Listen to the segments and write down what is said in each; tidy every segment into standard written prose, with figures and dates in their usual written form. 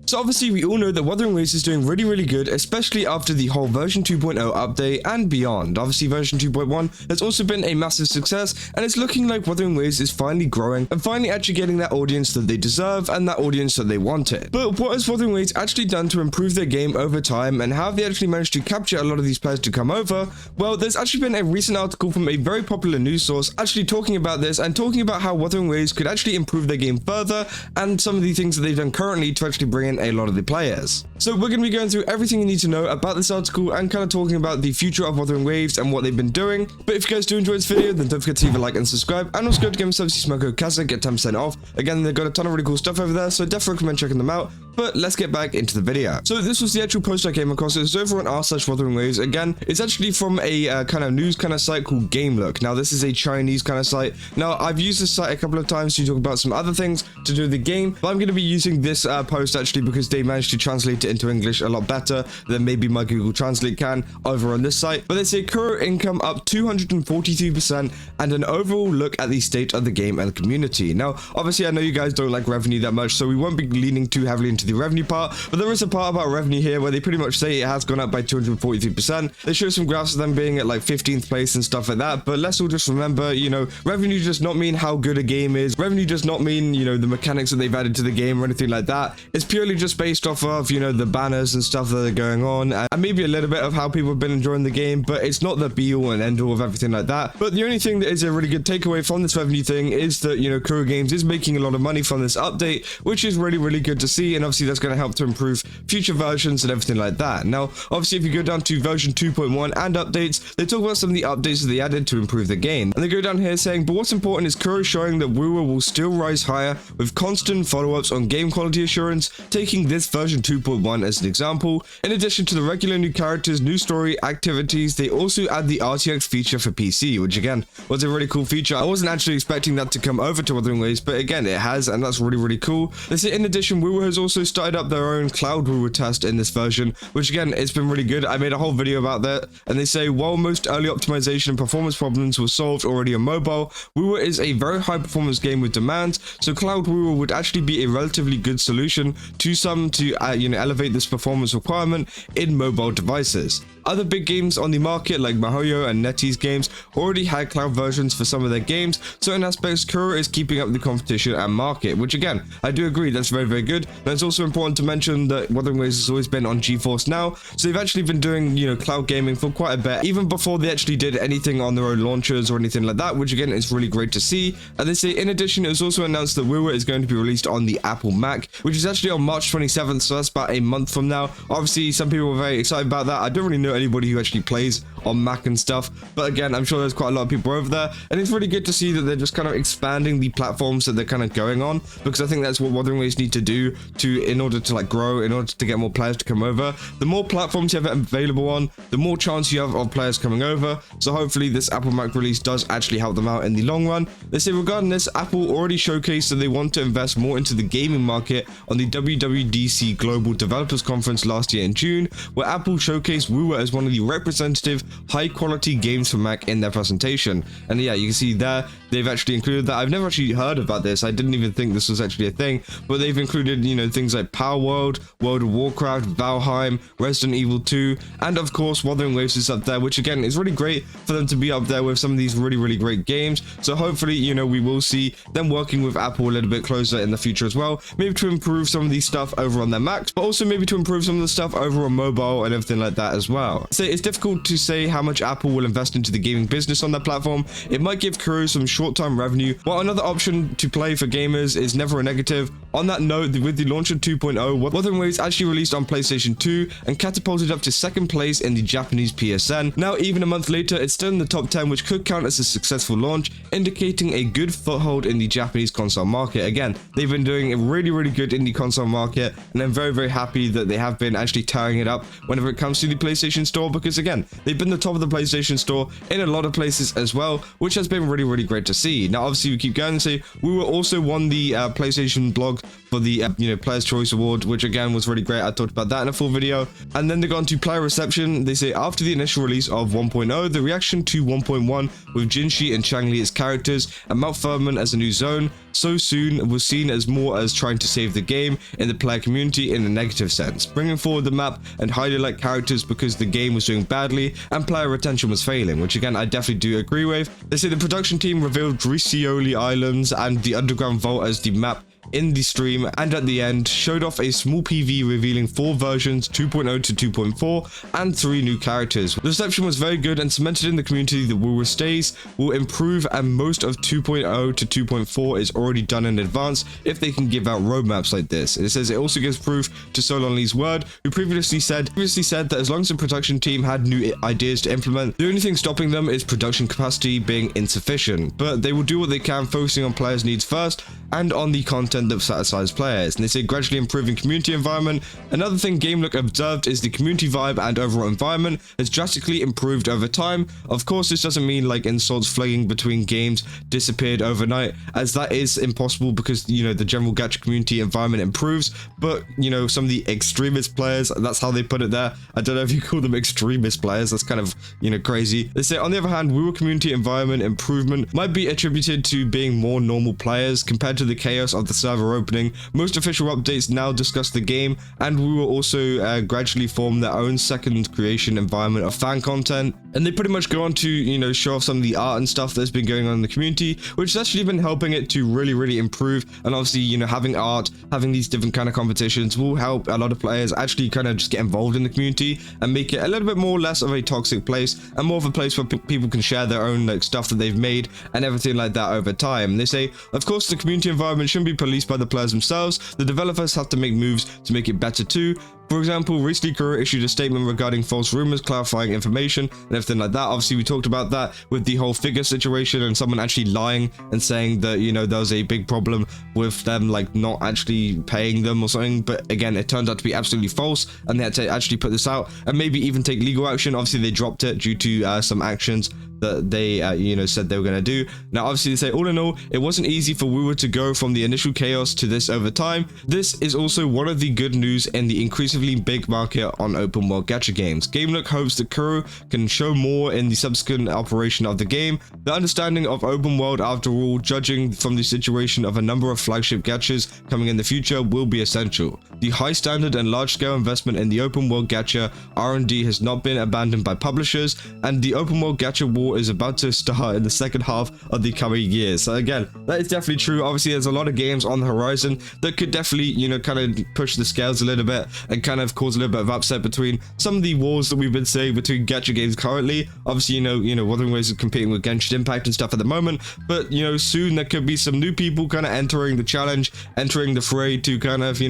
So obviously we all know that Wuthering Waves is doing really good, especially after the whole version 2.0 update and beyond. Obviously version 2.1 has also been a massive success, and it's looking like Wuthering Waves is finally growing and finally actually getting that audience that they deserve and that audience that they wanted. But what has Wuthering Waves actually done to improve their game over time, and how have they actually managed to capture a lot of these players to come over? Well, there's actually been a recent article from a very popular news source actually talking about this and talking about how Wuthering Waves could actually improve their game further and some of the things that they've done currently to actually bring in a lot of the players. So we're going to be going through everything you need to know about this article and kind of talking about the future of Wuthering Waves and what they've been doing. But if you guys do enjoy this video, then don't forget to leave a like and subscribe, and also go to Gamelook, smoke code Casa, get 10% off. Again, they've got a ton of really cool stuff over there, so definitely recommend checking them out. But let's get back into the video. So this was the actual post I came across. It was over on r/Wuthering Waves. Again, it's actually from a kind of news kind of site called Gamelook. Now this is a Chinese kind of site. Now I've used this site a couple of times to talk about some other things to do with the game, but I'm going to be using this post actually because they managed to translate it into English a lot better than maybe my Google Translate can over on this site. But they say Kuro income up 243% and an overall look at the state of the game and the community. Now obviously I know you guys don't like revenue that much, so we won't be leaning too heavily into the revenue part, but there is a part about revenue here where they pretty much say it has gone up by 243%. They show some graphs of them being at like 15th place and stuff like that, but let's all just remember, you know, revenue does not mean how good a game is. Revenue does not mean, you know, the mechanics that they've added to the game or anything like that. It's purely just based off of, you know, the banners and stuff that are going on, and maybe a little bit of how people have been enjoying the game, but it's not the be all and end all of everything like that. But the only thing that is a really good takeaway from this revenue thing is that, you know, Kuro Games is making a lot of money from this update, which is really good to see, and obviously that's going to help to improve future versions and everything like that. Now obviously if you go down to version 2.1 and updates, they talk about some of the updates that they added to improve the game, and they go down here saying, but what's important is Kuro showing that wuwa will still rise higher with constant follow-ups on game quality assurance, taking this version 2.1 as an example. In addition to the regular new characters, new story activities, they also add the RTX feature for PC, which again was a really cool feature. I wasn't actually expecting that to come over to Wuthering Waves, but again it has, and that's really cool. They say in addition wuwa has also started up their own cloud wuwa test in this version, which again it's been really good. I made a whole video about that, and they say while most early optimization and performance problems were solved already on mobile, wuwa is a very high performance game with demands, so cloud wuwa would actually be a relatively good solution to some to you know, elevate this performance requirement in mobile devices. Other big games on the market like MiHoYo and NetEase games already had cloud versions for some of their games, so in aspects Kuro is keeping up the competition and market, which again I do agree that's very good. And it's also important to mention that Wuthering Waves has always been on GeForce Now, so they've actually been doing, you know, cloud gaming for quite a bit, even before they actually did anything on their own launchers or anything like that, which again is really great to see. And they say in addition it was also announced that wuwa is going to be released on the Apple Mac, which is actually on March 27th, so that's about a month from now. Obviously some people are very excited about that. I don't really know anybody who actually plays on Mac and stuff, but again I'm sure there's quite a lot of people over there, and it's really good to see that they're just kind of expanding the platforms that they're kind of going on, because I think that's what Wuthering Waves need to do in order to like grow, in order to get more players to come over. The more platforms you have it available on, the more chance you have of players coming over, so hopefully this Apple Mac release does actually help them out in the long run. They say regarding this, Apple already showcased that they want to invest more into the gaming market on the WWDC Global Developers Conference last year in June, where Apple showcased wuwa as one of the representative high quality games for Mac in their presentation. And yeah, you can see there they've actually included that. I've never actually heard about this. I didn't even think this was actually a thing, but they've included, you know, things like Power World, World of Warcraft, Valheim, Resident Evil 2, and of course Wuthering Waves is up there, which again is really great for them to be up there with some of these really great games. So hopefully, you know, we will see them working with Apple a little bit closer in the future as well, maybe to improve some of these stuff over on their Macs, but also maybe to improve some of the stuff over on mobile and everything like that as well. So it's difficult to say how much Apple will invest into the gaming business on their platform. It might give Kuro some short-term revenue, while another option to play for gamers is never a negative. On that note, with the launch of 2.0, Wuthering Waves actually released on PlayStation 2 and catapulted up to second place in the Japanese PSN. Now even a month later, it's still in the top 10, which could count as a successful launch, indicating a good foothold in the Japanese console market. Again, they've been doing a really good indie console market, and I'm very happy that they have been actually tearing it up whenever it comes to the PlayStation Store, because again, they've been the top of the PlayStation Store in a lot of places as well, which has been really great to see. Now obviously we keep going and say wuwa also won the PlayStation blog for the Player's Choice Award, which again was really great. I talked about that in a full video. And then they got into player reception. They say after the initial release of 1.0, the reaction to 1.1 with Jinshi and Changli as characters and Mount Furman as a new zone so soon was seen as more as trying to save the game in the player community in a negative sense, bringing forward the map and highlight characters because the game was doing badly and player retention was failing, which again I definitely do agree with. They say the production team revealed Riccioli Islands and the Underground Vault as the map in the stream, and at the end showed off a small PV revealing 4 versions 2.0 to 2.4 and 3 new characters. The reception was very good and cemented in the community that wuwa stays will improve, and most of 2.0 to 2.4 is already done in advance if they can give out roadmaps like this. It says it also gives proof to Solon Lee's word, who previously said that as long as the production team had new ideas to implement, the only thing stopping them is production capacity being insufficient, but they will do what they can, focusing on players' needs first and on the content that satisfies players. And they say gradually improving community environment. Another thing Gamelook observed is the community vibe and overall environment has drastically improved over time. Of course, this doesn't mean like insults flagging between games disappeared overnight, as that is impossible because the general gacha community environment improves, but some of the extremist players, that's how they put it there. I don't know if you call them extremist players, that's kind of crazy. They say on the other hand, wuwa community environment improvement might be attributed to being more normal players compared to the chaos of the server opening. Most official updates now discuss the game, and we will also gradually form their own second creation environment of fan content, and they pretty much go on to show off some of the art and stuff that's been going on in the community, which has actually been helping it to really improve. And obviously having art, having these different kind of competitions will help a lot of players actually kind of just get involved in the community and make it a little bit more less of a toxic place and more of a place where people can share their own stuff that they've made and everything like that over time. They say of course the community environment shouldn't be policed by the players themselves. The developers have to make moves to make it better too. For example, recently Kuro issued a statement regarding false rumors, clarifying information and everything like that. Obviously we talked about that with the whole figure situation and someone actually lying and saying that there was a big problem with them not actually paying them or something, but again it turned out to be absolutely false and they had to actually put this out and maybe even take legal action. Obviously they dropped it due to some actions that they said they were going to do. Now obviously they say all in all it wasn't easy for wuwa to go from the initial chaos to this over time. This is also one of the good news in the increasingly big market on open world gacha games. Gamelook hopes that Kuro can show more in the subsequent operation of the game. The understanding of open world, after all, judging from the situation of a number of flagship gachas coming in the future, will be essential. The high standard and large scale investment in the open world gacha R&D has not been abandoned by publishers, and the open world gacha war is about to start in the second half of the coming years. So again, that is definitely true. Obviously there's a lot of games on the horizon that could definitely kind of push the scales a little bit and kind of cause a little bit of upset between some of the wars that we've been seeing between gacha games currently. Obviously Wuthering Waves is competing with Genshin Impact and stuff at the moment, but soon there could be some new people kind of entering the challenge, entering the fray to kind of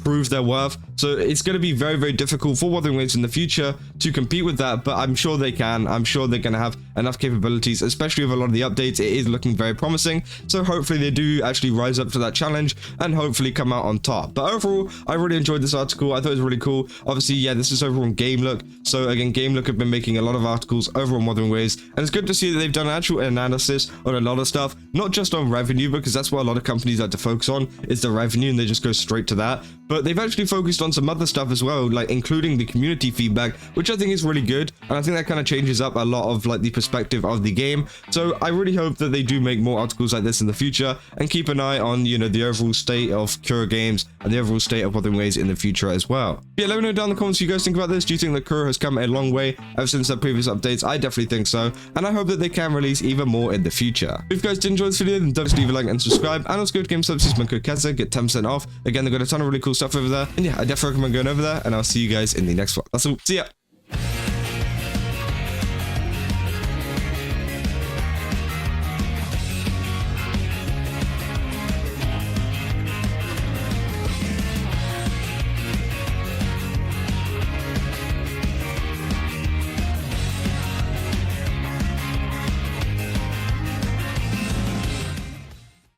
prove their worth. So it's going to be very difficult for Wuthering Waves in the future to compete with that, but I'm sure they can. I'm sure they're going to have enough capabilities, especially with a lot of the updates. It is looking very promising, so hopefully they do actually rise up to that challenge and hopefully come out on top. But overall, I really enjoyed this article. I thought it was really cool. Obviously, yeah, this is over on Gamelook, so again, Gamelook have been making a lot of articles over on Wuthering Waves, and it's good to see that they've done an actual analysis on a lot of stuff, not just on revenue, because that's what a lot of companies like to focus on, is the revenue, and they just go straight to that. But they've actually focused on some other stuff as well, like including the community feedback, which I think is really good, and I think that kind of changes up a lot of the perspective of the game. So I really hope that they do make more articles like this in the future, and keep an eye on the overall state of Kuro Games and the overall state of Wuthering Waves in the future as well. Yeah, let me know down in the comments what you guys think about this. Do you think that Kuro has come a long way ever since their previous updates? I definitely think so, and I hope that they can release even more in the future. If you guys did enjoy this video, then don't forget to leave a like and subscribe, and also go to GameStop, use my code KEZA, get 10% off. Again, they've got a ton of really cool stuff over there, and yeah, I definitely recommend going over there, and I'll see you guys in the next one. That's all. See ya.